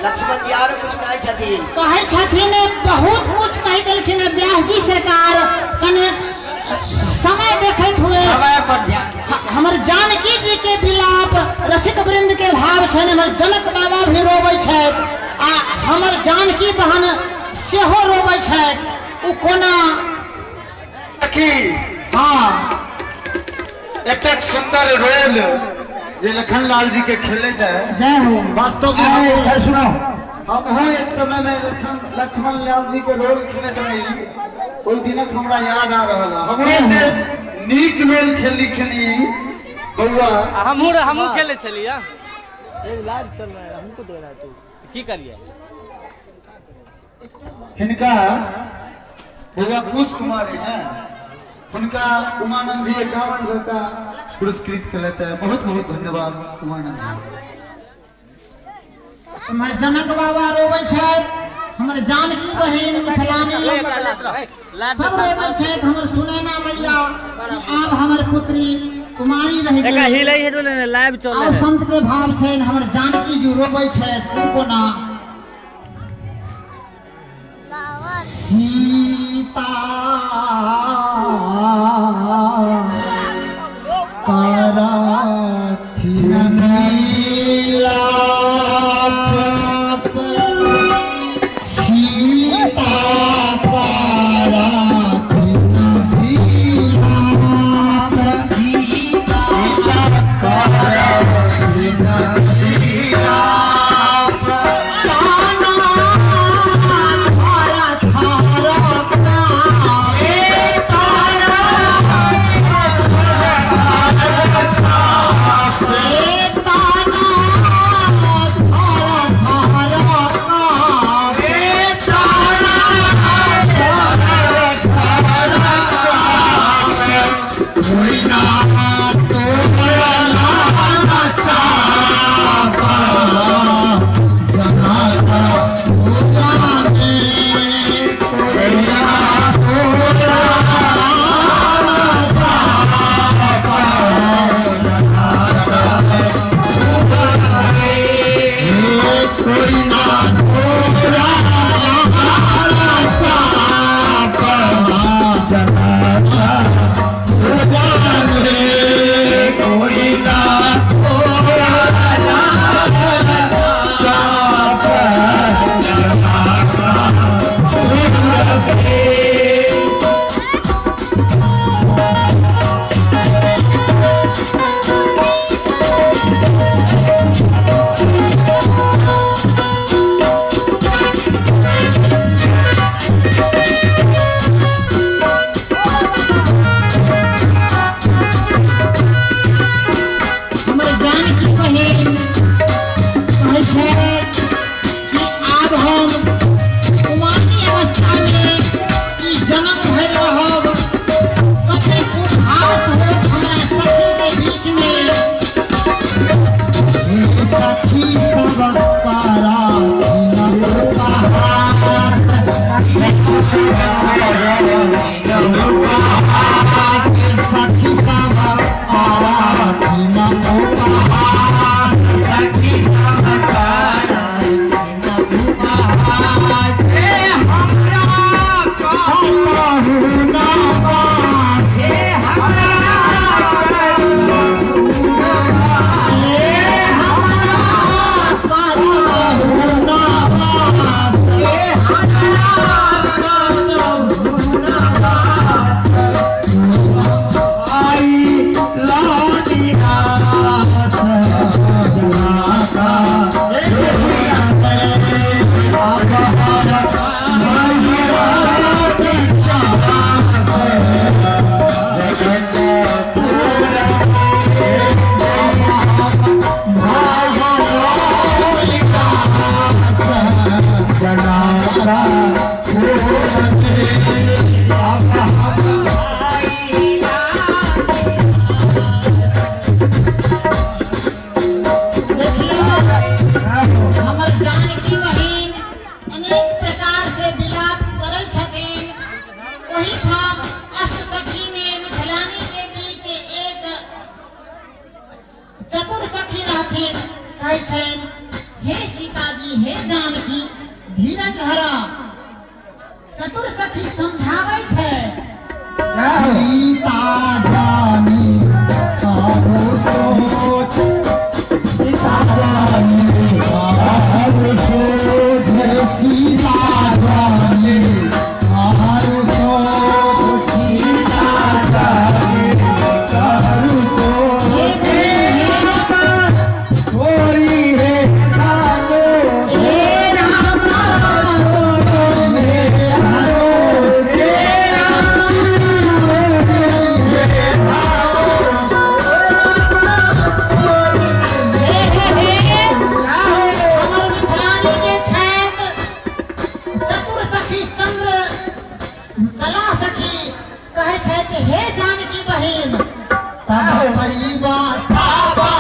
लक्ष्मण जी आरो कुछ कहे छथिन बहुत कुछ कह दिलखिन व्यास जी सरकार कने समय देखत हुए समय पर ध्यान हमर जानकी जी के विलाप रसिक वृंद के भाव छन हमर जनक बाबा भी रोबै छथि आ हमर जानकी बहन सेहो रोबै छथि उ कोना की हां एक सुंदर रोल जे लखनलाल जी के खेले थे जय हो वास्तव में सुनो हम एक समय में लक्ष्मण लाल जी के रोल खेले रही ओई दिनक हमरा याद आ रहल हमरे से नीक रोल खेली खनी बउआ हमहू खेले छलिया एक लाइव चल रहा है हमको दे रहा है तू की करिए इनका बउआ कुश कुमार है उनका उमानंद जी 51 का पुरस्कृत कर लेते हैं। बहुत बहुत धन्यवाद उमानंद जी। हमर जनक बाबा रोबै छथि हमर जानकी बहिन मिथिलानी सब रोबै छथि हमर सुनैना मैया कि आब हमर पुत्री कुमारी रह गेल हिलै हेडो ने लाइव चल रहा है संत के भाव छन हमर जानकी जी रोबै छथि कोना सीता कराथिन मिलाप सीता कराथिन मिलाप सीता कराथिन मिलाप ताना थारा थारा जानकी धीरज धरा चतुर सखी समझावे छे सीता जानी सारो सोच सीता जानी सारो सोच सीता जानी सारो सोच सीता जानी सारो सोच थोड़ी है सारो हे रामा हे हरो हे रामा कला सखी कहे छै कि हे जानकी बहिन तब परिबा साबा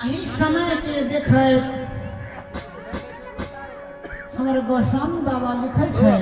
एही समय के देखे हमर गोस्वामी बाबा लिखे छै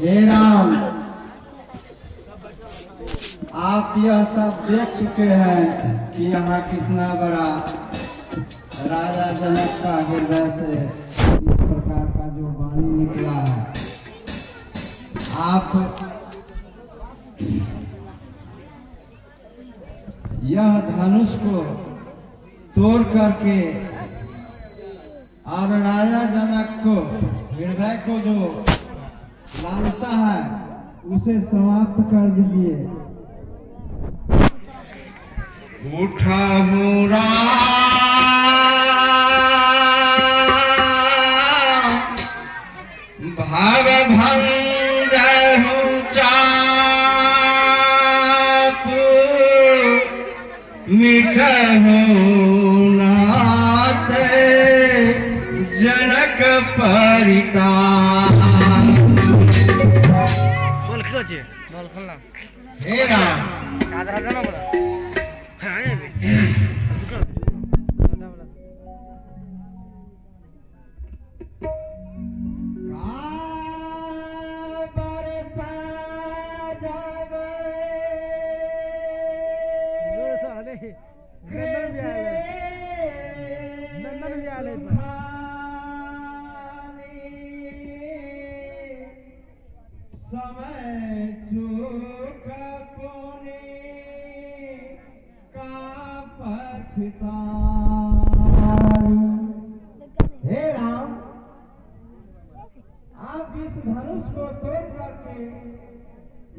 हे राम, आप यह सब देख चुके हैं कि यहाँ कितना बड़ा राजा जनक का हृदय से इस प्रकार का जो वाणी निकला है। आप यह धनुष को तोड़ करके और राजा जनक को हृदय को जो लालसा है उसे समाप्त कर दीजिए। उठा मुरा भाव भंग चाप मिठहु नाथ जनक परिता बोल खोलना हे राम, चादर हटा ना बोला समय चूक पुनि का पछताई। हे राम, आप इस धनुष को तोड़ करके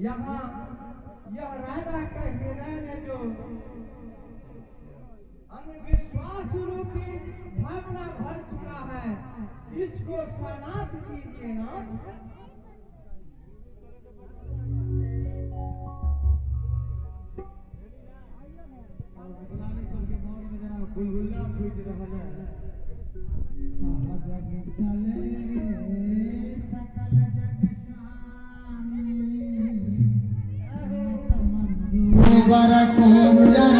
यहाँ यह राजा के हृदय में जो अविश्वास रूपी भावना भर चुका है, इसको समाप्त कीजिए नाथ। बुलबुला फूट रहल है जग चले सकल जग स्वामी वर कुंजर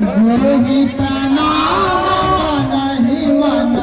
गुरु ही प्रणाम नहीं मन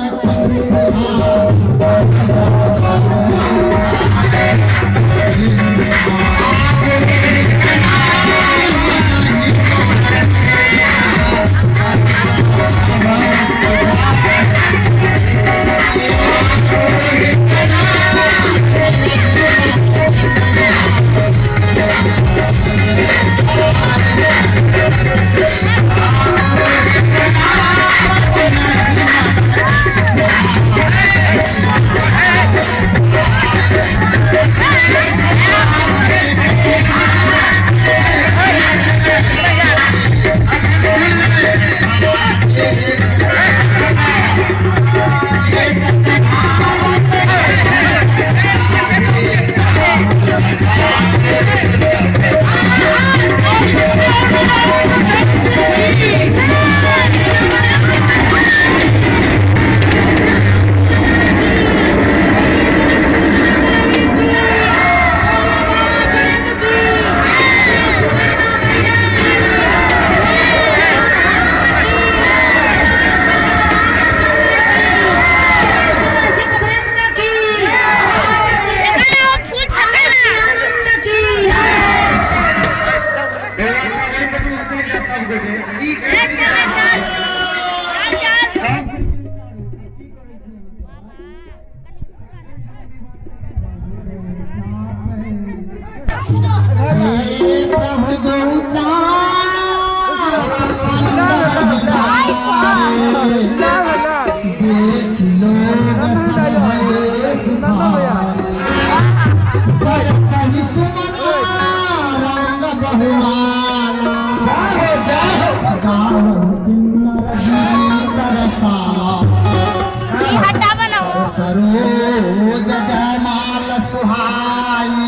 सरोज जयमाल सुहाई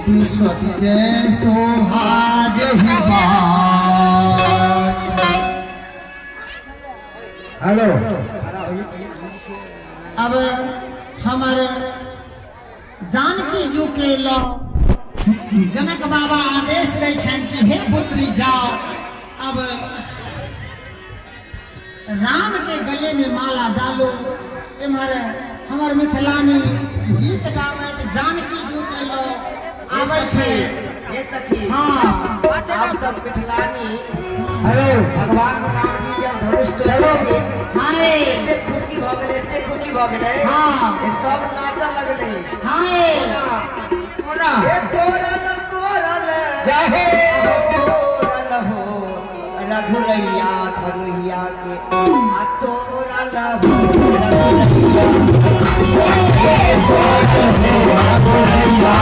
विश्व जय सोहाज हेलो। अब हमारे जानकी जी के लो जनक बाबा आदेश दे कि हे पुत्री जाओ अब राम के गले में माला डालो। हमारे मिथिलानी गीत गावे तो जानकी जी के लो आवे छे। ये सखी हाँ आप सब मिथिलानी हेलो भगवान राम जी जब धनुष तोड़े हाय इतने खुशी भ गेले इतने खुशी भ गेले हाँ ये सब नाचा लगले हाय कोना ए तोरल तोरल जाहे तोरल हो रघुरैया धनुइया के आ तोरल हो रघुरैया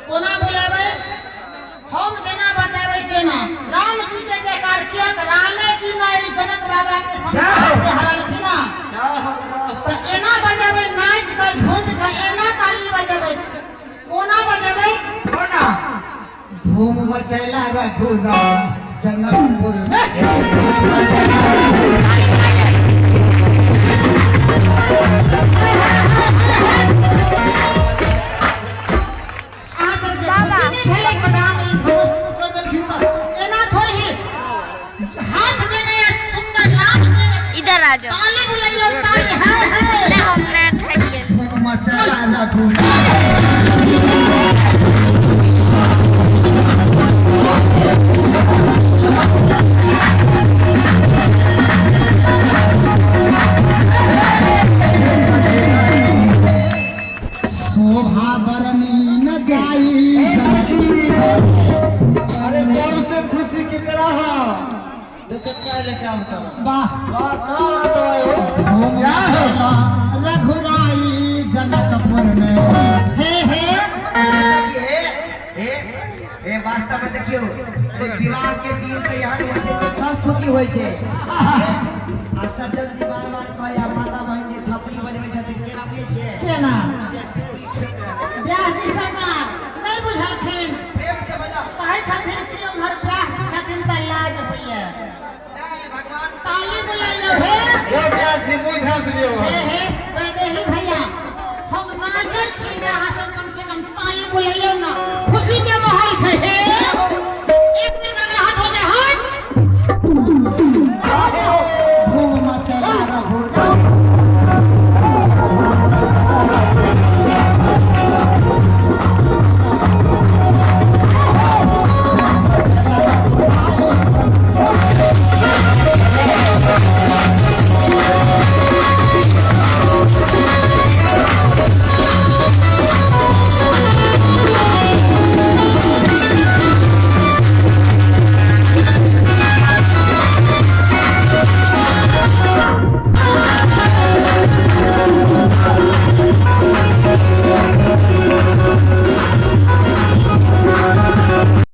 कोना बुलावे हम जना बतावे केना राम जी के जयकार किया रामे जी नहीं जनक बाबा के संसार के हरलखिना तो एना बजावे नाच का झूम का एना ताली बजावे कोना बजावे कोना धूम मचैला रघुराम जनकपुर अहाँ सब जे खुशी नहीं भेलै कि राम ई धनुष तोड़ देलखिन तऽ एना थोड़ी हाथ देने सुंदर राम के इधर आ जाओ। ताली बुलाइयो ताली है ले हमने खाइए। मचला ना घूम शोभा बरनी न जाई अरे कौन से खुशी की तरह देखो क्या लेके हम कर वाह वाह कहाँ आता है वो घूम चला रघुराई जनकपुर में हे ए वास्तव में देखियो तो विवाह के दिन के यहाँ होते तो सब खुशी होय छे आ सज्जन जी बार-बार कहया माता बहन जी थपड़ी बजबै छथिन केना बुझै छियै केना व्यास जी सरकार नहीं बुझलखिन प्रेम से बजा कहै छथिन कि हमर व्यास जी छथिन तऽ लाज होइए जय भगवान ताली बुलाइयो हे वो प्यासी बुझा लियो हे वैदेही भैया हम नाचै छी अहाँ सब कम से कम ताली बुलाइयो